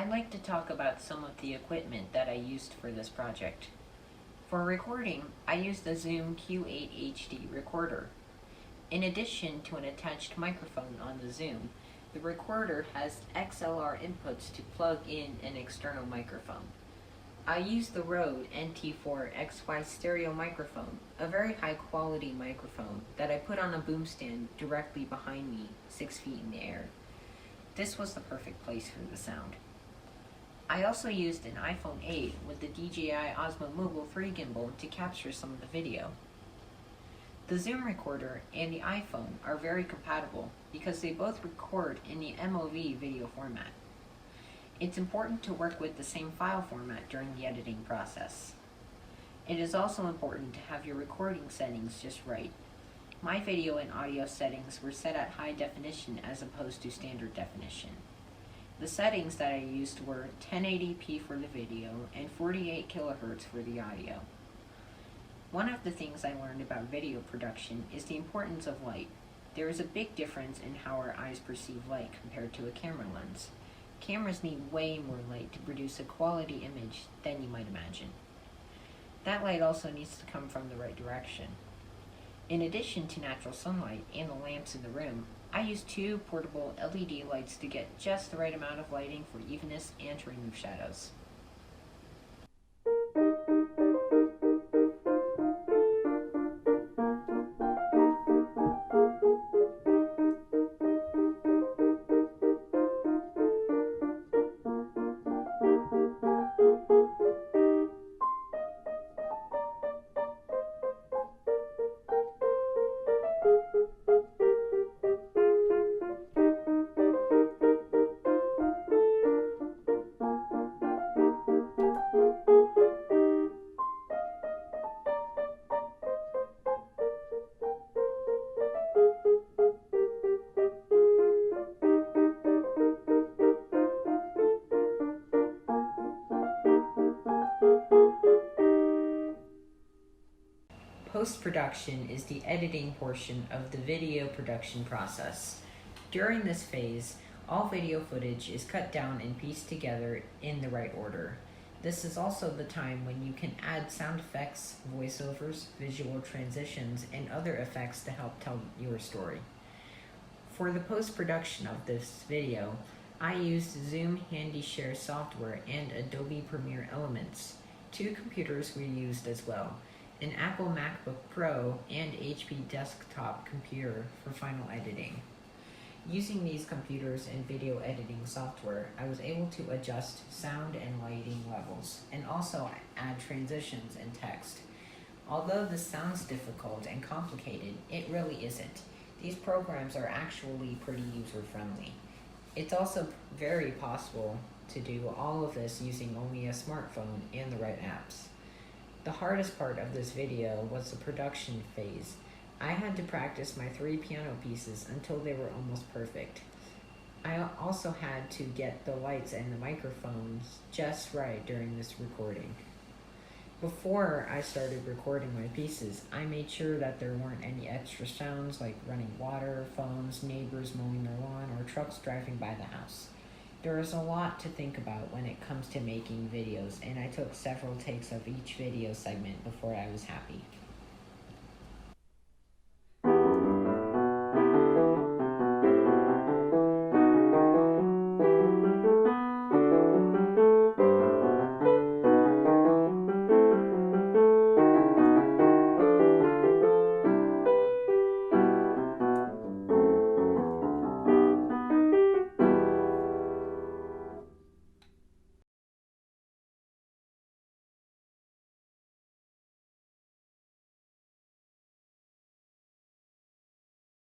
I'd like to talk about some of the equipment that I used for this project. For recording, I used the Zoom Q8 HD recorder. In addition to an attached microphone on the Zoom, the recorder has XLR inputs to plug in an external microphone. I used the Rode NT4XY stereo microphone, a very high quality microphone that I put on a boom stand directly behind me, 6 feet in the air. This was the perfect place for the sound. I also used an iPhone 8 with the DJI Osmo Mobile 3 gimbal to capture some of the video. The Zoom recorder and the iPhone are very compatible because they both record in the MOV video format. It's important to work with the same file format during the editing process. It is also important to have your recording settings just right. My video and audio settings were set at high definition as opposed to standard definition. The settings that I used were 1080p for the video and 48 kHz for the audio. One of the things I learned about video production is the importance of light. There is a big difference in how our eyes perceive light compared to a camera lens. Cameras need way more light to produce a quality image than you might imagine. That light also needs to come from the right direction. In addition to natural sunlight and the lamps in the room, I used 2 portable LED lights to get just the right amount of lighting for evenness and to remove shadows. Post-production is the editing portion of the video production process. During this phase, all video footage is cut down and pieced together in the right order. This is also the time when you can add sound effects, voiceovers, visual transitions, and other effects to help tell your story. For the post-production of this video, I used Zoom HandyShare software and Adobe Premiere Elements. 2 computers were used as well, an Apple MacBook Pro and HP desktop computer for final editing. Using these computers and video editing software, I was able to adjust sound and lighting levels, and also add transitions and text. Although this sounds difficult and complicated, it really isn't. These programs are actually pretty user-friendly. It's also very possible to do all of this using only a smartphone and the right apps. The hardest part of this video was the production phase. I had to practice my 3 piano pieces until they were almost perfect. I also had to get the lights and the microphones just right during this recording. Before I started recording my pieces, I made sure that there weren't any extra sounds like running water, phones, neighbors mowing their lawn, or trucks driving by the house. There is a lot to think about when it comes to making videos, and I took several takes of each video segment before I was happy.